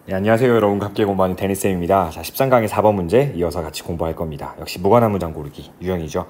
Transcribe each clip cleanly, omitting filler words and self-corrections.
네, 안녕하세요 여러분. 함께 공부하는 데니쌤입니다. 자, 13강의 4번 문제 이어서 같이 공부할 겁니다. 역시 무관한 문장 고르기 유형이죠.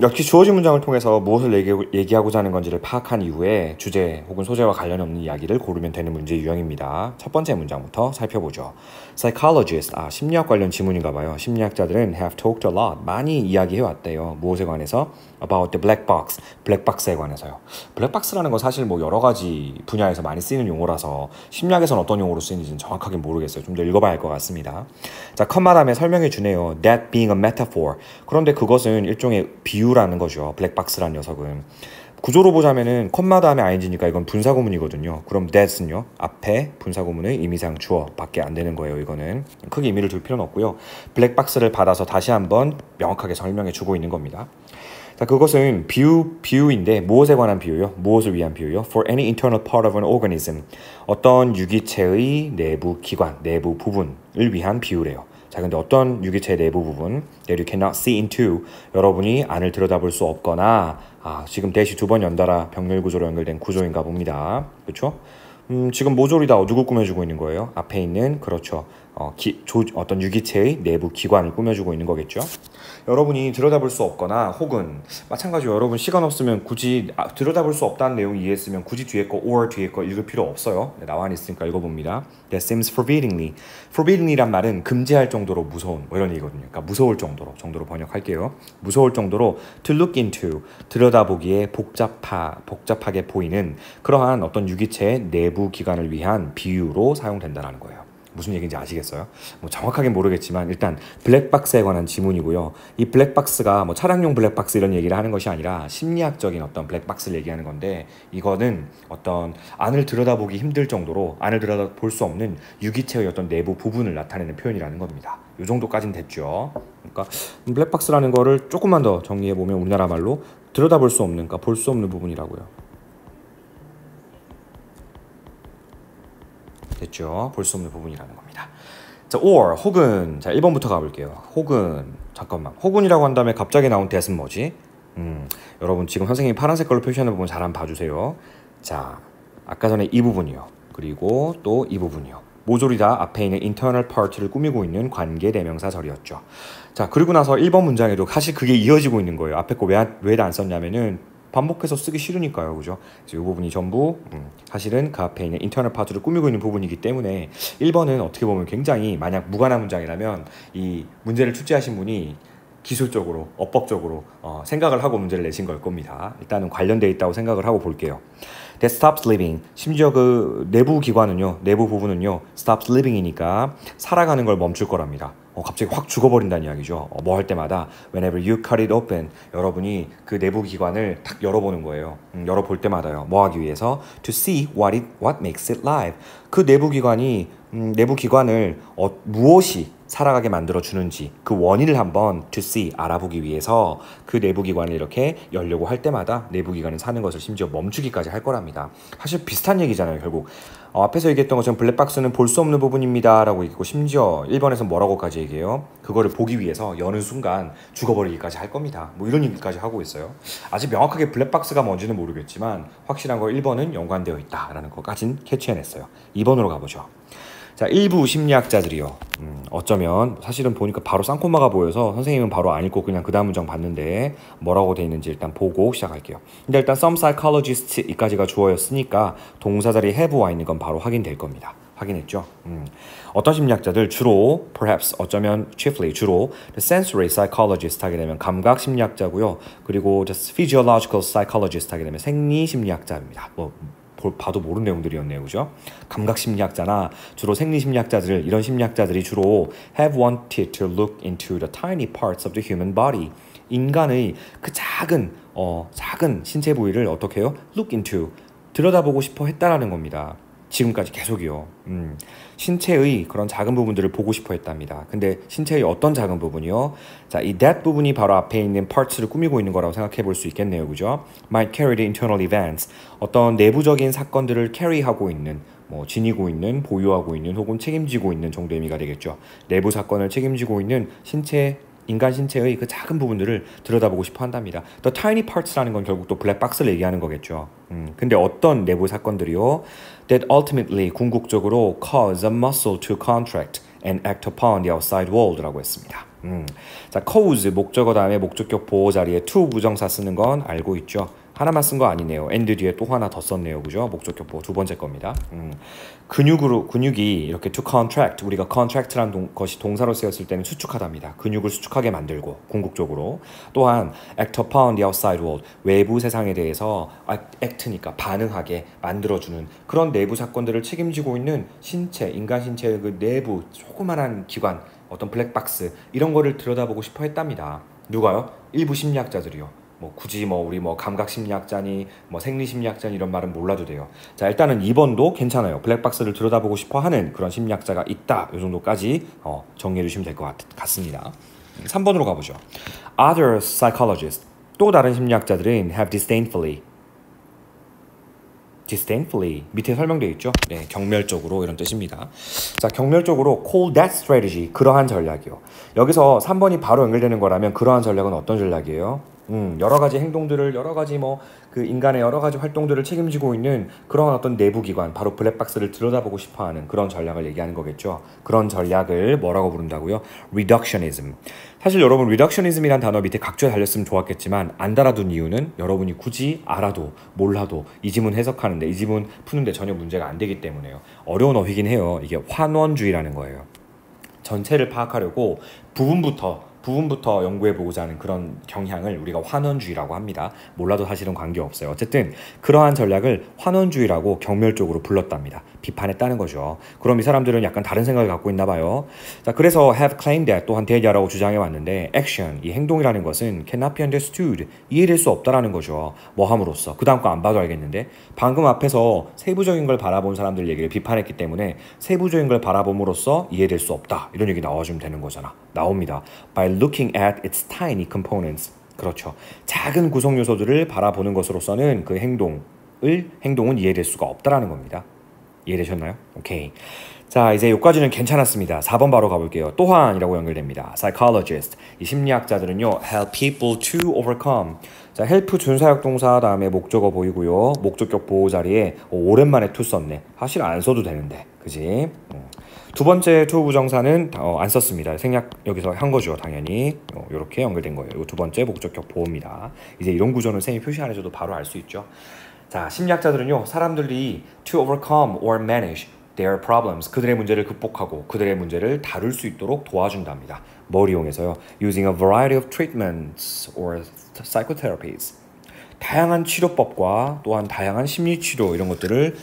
역시 주어진 문장을 통해서 무엇을 얘기하고자 하는 건지를 파악한 이후에 주제 혹은 소재와 관련 없는 이야기를 고르면 되는 문제 유형입니다. 첫 번째 문장부터 살펴보죠. Psychologist, 심리학 관련 지문인가 봐요. 심리학자들은 have talked a lot, 많이 이야기해왔대요. 무엇에 관해서? About the black box, 블랙박스에 관해서요. 블랙박스라는 건 사실 뭐 여러 가지 분야에서 많이 쓰이는 용어라서 심리학에서는 어떤 용어로 쓰이는지는 정확하게 모르겠어요. 좀 더 읽어봐야 할 것 같습니다. 자, 컴마 다음에 설명해 주네요. That being a metaphor. 그런데 그것은 일종의 비유라는 거죠. 블랙박스라는 녀석은. 구조로 보자면은 컴마 다음에 ing니까 이건 분사구문이거든요. 그럼 that은요, 앞에 분사구문의 의미상 주어 밖에 안 되는 거예요. 이거는 크게 의미를 둘 필요는 없고요. 블랙박스를 받아서 다시 한번 명확하게 설명해 주고 있는 겁니다. 자, 그것은 비유인데 무엇에 관한 비유요? 무엇을 위한 비유요? For any internal part of an organism. 어떤 유기체의 내부 기관, 내부 부분을 위한 비유래요. 자, 근데 어떤 유기체 내부 부분 that you cannot see into, 여러분이 안을 들여다볼 수 없거나, 지금 대시 두 번 연달아 병렬 구조로 연결된 구조인가 봅니다. 그렇죠? 지금 모조리다 누굴 꾸며주고 있는 거예요? 앞에 있는, 그렇죠, 어떤 유기체의 내부 기관을 꾸며주고 있는 거겠죠. 여러분이 들여다볼 수 없거나 혹은 마찬가지로 여러분 시간 없으면 굳이 들여다볼 수 없다는 내용 이해했으면 굳이 뒤에 거 or 뒤에 거 읽을 필요 없어요. 네, 나와 있으니까 읽어봅니다. That seems forbiddingly. forbiddingly란 말은 금지할 정도로 무서운 뭐 이런 얘기거든요. 그러니까 무서울 정도로 번역할게요. 무서울 정도로 to look into, 들여다보기에 복잡하게 보이는 그러한 어떤 유기체의 내부 기관을 위한 비유로 사용된다는 거예요. 무슨 얘기인지 아시겠어요? 뭐 정확하게 모르겠지만 일단 블랙박스에 관한 지문이고요. 이 블랙박스가 뭐 차량용 블랙박스 이런 얘기를 하는 것이 아니라 심리학적인 어떤 블랙박스를 얘기하는 건데, 이거는 어떤 안을 들여다보기 힘들 정도로 안을 들여다볼 수 없는 유기체의 어떤 내부 부분을 나타내는 표현이라는 겁니다. 이 정도까지는 됐죠. 그러니까 블랙박스라는 거를 조금만 더 정리해보면 우리나라 말로 들여다볼 수 없는, 그러니까 볼 수 없는 부분이라고요. 됐죠? 볼 수 없는 부분이라는 겁니다. 자, or, 혹은, 자, 1번부터 가볼게요. 혹은, 잠깐만. 혹은이라고 한 다음에 갑자기 나온 that은 뭐지? 여러분 지금 선생님이 파란색 걸로 표시하는 부분 잘 한번 봐주세요. 자, 아까 전에 이 부분이요. 그리고 또 이 부분이요. 모조리 다 앞에 있는 internal part를 꾸미고 있는 관계 대명사절이었죠. 자, 그리고 나서 1번 문장에도 사실 그게 이어지고 있는 거예요. 앞에 거 왜 안 썼냐면은 반복해서 쓰기 싫으니까요. 그죠? 그래서 이 부분이 전부 사실은 그 앞에 있는 인터널 파트를 꾸미고 있는 부분이기 때문에 1번은 어떻게 보면 굉장히, 만약 무관한 문장이라면 이 문제를 출제하신 분이 기술적으로, 어법적으로 생각을 하고 문제를 내신 걸 겁니다. 일단은 관련되어 있다고 생각을 하고 볼게요. That stops living. 심지어 그 내부 기관은요, 내부 부분은요, stops living이니까 살아가는 걸 멈출 거랍니다. 갑자기 확 죽어버린다는 이야기죠. 뭐 할 때마다 whenever you cut it open, 여러분이 그 내부 기관을 탁 열어보는 거예요. 열어볼 때마다요. 뭐 하기 위해서? To see what makes it live. 그 내부 기관이 내부 기관을 무엇이 살아가게 만들어 주는지 그 원인을 한번 to see, 알아보기 위해서 그 내부 기관을 이렇게 열려고 할 때마다 내부 기관은 사는 것을 심지어 멈추기까지 할 거랍니다. 사실 비슷한 얘기잖아요. 결국 앞에서 얘기했던 것처럼 블랙박스는 볼 수 없는 부분입니다 라고 얘기했고, 심지어 1번에서 뭐라고까지 얘기해요? 그거를 보기 위해서 여는 순간 죽어버리기까지 할 겁니다. 뭐 이런 얘기까지 하고 있어요. 아직 명확하게 블랙박스가 뭔지는 모르겠지만 확실한 거 1번은 연관되어 있다라는 것까진 캐치해냈어요. 2번으로 가보죠. 자, 일부 심리학자들이요. 어쩌면 사실은 보니까 바로 쌍코마가 보여서 선생님은 바로 안 읽고 그냥 그 다음 문장 봤는데 뭐라고 돼 있는지 일단 보고 시작할게요. 근데 일단 some psychologists 이까지가 주어였으니까 동사 자리에 have 와 있는 건 바로 확인될 겁니다. 확인했죠? 어떤 심리학자들, 주로 perhaps, 어쩌면 chiefly, 주로 the sensory psychologist 하게 되면 감각 심리학자고요. 그리고 just physiological psychologist 하게 되면 생리 심리학자입니다. 봐도 모르는 내용들이었네요. 그죠? 감각 심리학자나 주로 생리 심리학자들, 이런 심리학자들이 주로 have wanted to look into the tiny parts of the human body. 인간의 그 작은 신체 부위를 어떻게 해요? look into, 들여다보고 싶어 했다라는 겁니다. 지금까지 계속이요. 신체의 그런 작은 부분들을 보고 싶어 했답니다. 근데 신체의 어떤 작은 부분이요? 자, 이 that 부분이 바로 앞에 있는 parts를 꾸미고 있는 거라고 생각해 볼 수 있겠네요. 그죠? Might carry the internal events. 어떤 내부적인 사건들을 carry하고 있는, 지니고 있는, 보유하고 있는, 혹은 책임지고 있는 정도의 의미가 되겠죠. 내부 사건을 책임지고 있는 신체 인간 신체의 그 작은 부분들을 들여다보고 싶어 한답니다. The tiny parts라는 건 결국 또 블랙박스를 얘기하는 거겠죠. 근데 어떤 내부 사건들이요? That ultimately 궁극적으로 cause a muscle to contract and act upon the outside world라고 했습니다. 자, cause 목적어 다음에 목적격 보호 자리에 to 부정사 쓰는 건 알고 있죠. 하나만 쓴 거 아니네요. and 뒤에 또 하나 더 썼네요. 그죠? 목적격 보호 두 번째 겁니다. 근육이 이렇게 to contract, 우리가 contract라는 것이 동사로 쓰였을 때는 수축하답니다. 근육을 수축하게 만들고 궁극적으로. 또한 act upon the outside world, 외부 세상에 대해서 act니까 반응하게 만들어주는 그런 내부 사건들을 책임지고 있는 신체, 인간 신체의 그 내부 조그만한 기관, 어떤 블랙박스 이런 거를 들여다보고 싶어 했답니다. 누가요? 일부 심리학자들이요. 뭐 굳이 우리 감각 심리학자니 생리 심리학자니 이런 말은 몰라도 돼요. 자, 일단은 2번도 괜찮아요. 블랙박스를 들여다보고 싶어 하는 그런 심리학자가 있다. 이 정도까지 정리해 주시면 될 것 같습니다. 3번으로 가보죠. Other psychologists, 또 다른 심리학자들은 have disdainfully 밑에 설명되어 있죠. 네, 경멸적으로 이런 뜻입니다. 자, 경멸적으로 call that strategy, 그러한 전략이요. 여기서 3번이 바로 연결되는 거라면 그러한 전략은 어떤 전략이에요? 여러 가지 행동들을 여러 가지 그 인간의 여러 가지 활동들을 책임지고 있는 그런 어떤 내부 기관, 바로 블랙박스를 들여다보고 싶어하는 그런 전략을 얘기하는 거겠죠. 그런 전략을 뭐라고 부른다고요? Reductionism. 사실 여러분 reductionism이란 단어 밑에 각주에 달렸으면 좋았겠지만 안 달아둔 이유는 여러분이 굳이 알아도 몰라도 이 지문 해석하는데 이 지문 푸는데 전혀 문제가 안 되기 때문에요. 어려운 어휘긴 해요. 이게 환원주의라는 거예요. 전체를 파악하려고 부분부터 연구해보고자 하는 그런 경향을 우리가 환원주의라고 합니다. 몰라도 사실은 관계없어요. 어쨌든 그러한 전략을 환원주의라고 경멸적으로 불렀답니다. 비판했다는 거죠. 그럼 이 사람들은 약간 다른 생각을 갖고 있나 봐요. 자, 그래서 have claimed that 또한 대리하라고 주장해 왔는데 action, 이 행동이라는 것은 cannot be understood, 이해될 수 없다라는 거죠. 뭐 함으로써. 그 다음 거 안 봐도 알겠는데 방금 앞에서 세부적인 걸 바라본 사람들 얘기를 비판했기 때문에 세부적인 걸 바라봄으로써 이해될 수 없다. 이런 얘기 나와주면 되는 거잖아. 나옵니다. By looking at its tiny components. 그렇죠. 작은 구성 요소들을 바라보는 것으로서는 그 행동은 이해될 수가 없다라는 겁니다. 이해되셨나요? 오케이. 자, 이제 여기까지는 괜찮았습니다. 4번 바로 가볼게요. 또한이라고 연결됩니다. Psychologist. 이 심리학자들은요, help people to overcome. 자, help 준사역 동사 다음에 목적어 보이고요. 목적격 보호 자리에 오랜만에 to 썼네. 사실 안 써도 되는데, 그지? 두 번째 to 부정사는 안 썼습니다. 생략 여기서 한 거죠, 당연히. 이렇게 연결된 거예요. 이거 두 번째 목적격 보호입니다. 이제 이런 구조는 쌤이 표시 안 해줘도 바로 알 수 있죠. 자, 심리학자들은요, 사람들이 to overcome or manage their problems, 그들의 문제를 극복하고 그들의 문제를 다룰 수 있도록 도와준답니다. 뭘 이용해서요? Using a variety of treatments or psychotherapies. 다양한 치료법과 또한 다양한 심리치료 이런 것들을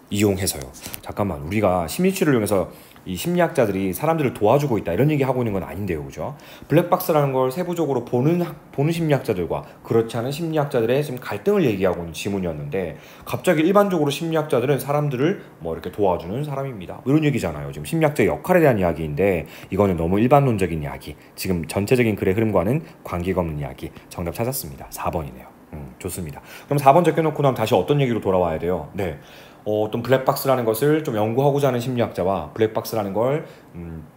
이용해서요. 잠깐만, 우리가 심리치료를 이용해서 이 심리학자들이 사람들을 도와주고 있다 이런 얘기 하고 있는 건 아닌데요, 그죠? 블랙박스라는 걸 세부적으로 보는 심리학자들과 그렇지 않은 심리학자들의 지금 갈등을 얘기하고 있는 지문이었는데 갑자기 일반적으로 심리학자들은 사람들을 이렇게 도와주는 사람입니다. 이런 얘기잖아요. 지금 심리학자의 역할에 대한 이야기인데 이거는 너무 일반론적인 이야기. 지금 전체적인 글의 흐름과는 관계가 없는 이야기. 정답 찾았습니다. 4번이네요. 좋습니다. 그럼 4번 제껴놓고 나면 다시 어떤 얘기로 돌아와야 돼요? 네. 어떤 블랙박스라는 것을 좀 연구하고자 하는 심리학자와 블랙박스라는 걸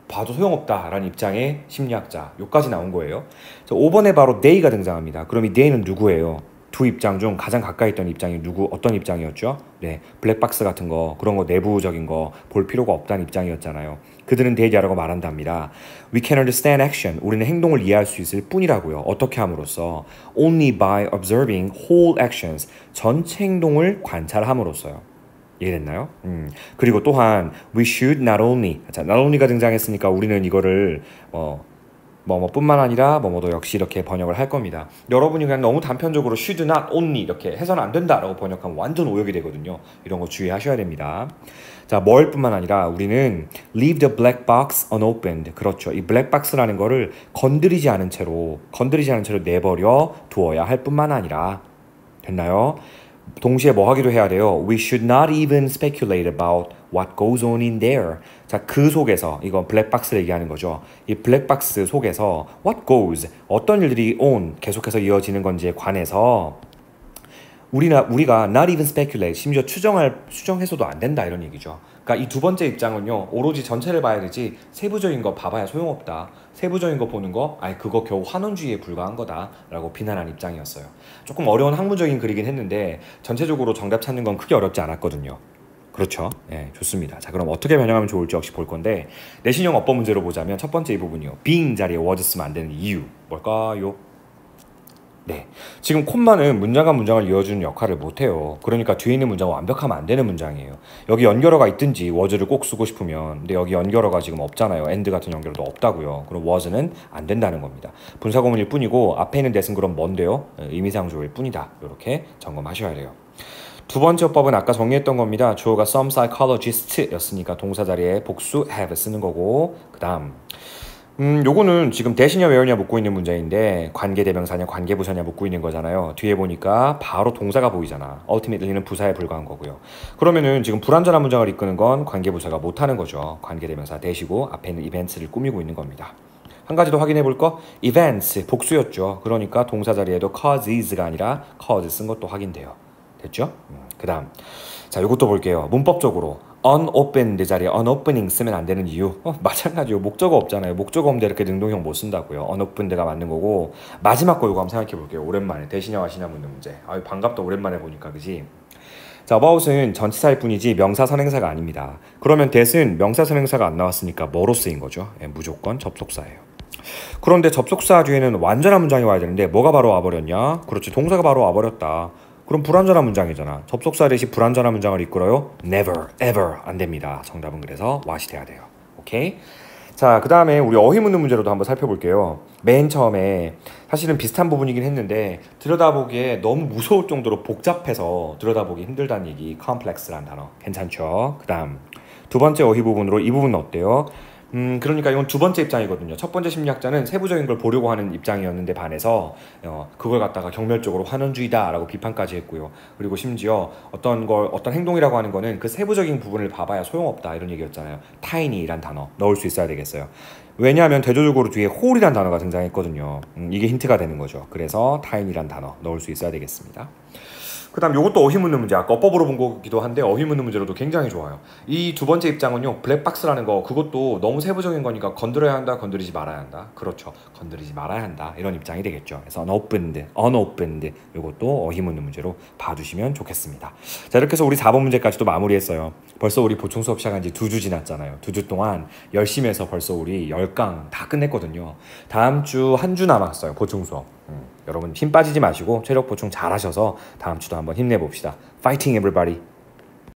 봐도 소용없다라는 입장의 심리학자, 요까지 나온 거예요. 5번에 바로 they가 등장합니다. 그럼 이 they는 누구예요? 두 입장 중 가장 가까이 있던 입장이 어떤 입장이었죠? 네, 블랙박스 같은 거, 그런 거 내부적인 거 볼 필요가 없다는 입장이었잖아요. 그들은 대리하라고 말한답니다. We can understand action. 우리는 행동을 이해할 수 있을 뿐이라고요. 어떻게 함으로써? Only by observing whole actions. 전체 행동을 관찰함으로써요. 이해됐나요? 그리고 또한 we should not only. 자, not only가 등장했으니까 우리는 이거를 뿐만 아니라 뭐뭐도 역시 이렇게 번역을 할 겁니다. 여러분이 그냥 너무 단편적으로 should not only 이렇게 해서는 안 된다라고 번역하면 완전 오역이 되거든요. 이런 거 주의하셔야 됩니다. 자, 뭘 뿐만 아니라 우리는 leave the black box unopened. 그렇죠. 이 블랙박스라는 거를 건드리지 않은 채로 내버려 두어야 할 뿐만 아니라, 됐나요? 동시에 뭐 하기도 해야 돼요. We should not even speculate about what goes on in there. 자, 그 속에서, 이건 블랙박스를 얘기하는 거죠. 이 블랙박스 속에서 what goes, 어떤 일들이 on, 계속해서 이어지는 건지에 관해서 우리가 not even speculate, 심지어 추정해서도 안 된다 이런 얘기죠. 그러니까 이 두 번째 입장은요, 오로지 전체를 봐야 되지 세부적인 거 봐봐야 소용없다. 세부적인 거 보는 거, 아니 그거 겨우 환원주의에 불과한 거다라고 비난한 입장이었어요. 조금 어려운 학문적인 글이긴 했는데 전체적으로 정답 찾는 건 크게 어렵지 않았거든요. 그렇죠. 네, 좋습니다. 자, 그럼 어떻게 변형하면 좋을지 역시 볼 건데 내신형 어법 문제로 보자면 첫 번째 이 부분이요. being 자리에 was 쓰면 안 되는 이유 뭘까요? 네, 지금 콤마는 문장과 문장을 이어주는 역할을 못해요. 그러니까 뒤에 있는 문장은 완벽하면 안 되는 문장이에요. 여기 연결어가 있든지 was를 꼭 쓰고 싶으면, 근데 여기 연결어가 지금 없잖아요. and 같은 연결어도 없다고요. 그럼 was는 안 된다는 겁니다. 분사구문일 뿐이고 앞에 있는 that은 그럼 뭔데요? 의미상조일 뿐이다. 이렇게 점검하셔야 돼요. 두 번째 법은 아까 정리했던 겁니다. 주어가 some psychologist 였으니까 동사 자리에 복수 have 쓰는 거고, 그 다음 요거는 지금 대시냐 왜요냐 묻고 있는 문제인데 관계대명사냐 관계부사냐 묻고 있는 거잖아요. 뒤에 보니까 바로 동사가 보이잖아. ultimately는 부사에 불과한 거고요. 그러면은 지금 불완전한 문장을 이끄는 건 관계부사가 못하는 거죠. 관계대명사 대시고 앞에 있는 events를 꾸미고 있는 겁니다. 한 가지 더 확인해 볼 거, events 복수였죠. 그러니까 동사 자리에도 causes가 아니라 cause 쓴 것도 확인돼요. 됐죠? 그 다음 자, 이것도 볼게요. 문법적으로 unopened 자리에 unopening 쓰면 안 되는 이유, 마찬가지요. 목적어 없잖아요. 목적어 없는데 이렇게 능동형 못 쓴다고요. unopened가 맞는 거고, 마지막 거 이거 한번 생각해 볼게요. 오랜만에 대시냐 와시냐 묻는 문제. 아유 반갑다. 오랜만에 보니까 그지? 자, about은 전치사일 뿐이지 명사 선행사가 아닙니다. 그러면 that은 명사 선행사가 안 나왔으니까 뭐로 쓰인 거죠? 무조건 접속사예요. 그런데 접속사 뒤에는 완전한 문장이 와야 되는데 뭐가 바로 와버렸냐? 그렇지, 동사가 바로 와버렸다. 그럼 불완전한 문장이잖아. 접속사 대신 불완전한 문장을 이끌어요? never, ever 안 됩니다. 정답은 그래서 what이 돼야 돼요. 오케이? 자, 그 다음에 우리 어휘 묻는 문제로도 한번 살펴볼게요. 맨 처음에 사실은 비슷한 부분이긴 했는데 들여다보기에 너무 무서울 정도로 복잡해서 들여다보기 힘들다는 얘기, complex란 단어. 괜찮죠? 그 다음 두 번째 어휘 부분으로 이 부분은 어때요? 그러니까 이건 두 번째 입장이거든요. 첫 번째 심리학자는 세부적인 걸 보려고 하는 입장이었는데 반해서 그걸 갖다가 경멸적으로 환원주의다라고 비판까지 했고요. 그리고 심지어 어떤 행동이라고 하는 거는 그 세부적인 부분을 봐봐야 소용없다 이런 얘기였잖아요. tiny란 단어 넣을 수 있어야 되겠어요. 왜냐하면 대조적으로 뒤에 whole이란 단어가 등장했거든요. 이게 힌트가 되는 거죠. 그래서 tiny란 단어 넣을 수 있어야 되겠습니다. 그 다음 요것도 어휘 묻는 문제, 아까 어법으로 본 거기도 한데 어휘 묻는 문제로도 굉장히 좋아요. 이 두 번째 입장은요, 블랙박스라는 거, 그것도 너무 세부적인 거니까 건드려야 한다, 건드리지 말아야 한다. 그렇죠, 건드리지 말아야 한다 이런 입장이 되겠죠. 그래서 unopened 요것도 어휘 묻는 문제로 봐주시면 좋겠습니다. 자, 이렇게 해서 우리 4번 문제까지도 마무리했어요. 벌써 우리 보충 수업 시작한 지 2주 지났잖아요. 2주 동안 열심히 해서 벌써 우리 10강 다 끝냈거든요. 다음 주 한 주 남았어요, 보충 수업. 여러분 힘 빠지지 마시고 체력 보충 잘 하셔서 다음 주도 한번 힘내봅시다. 파이팅 everybody.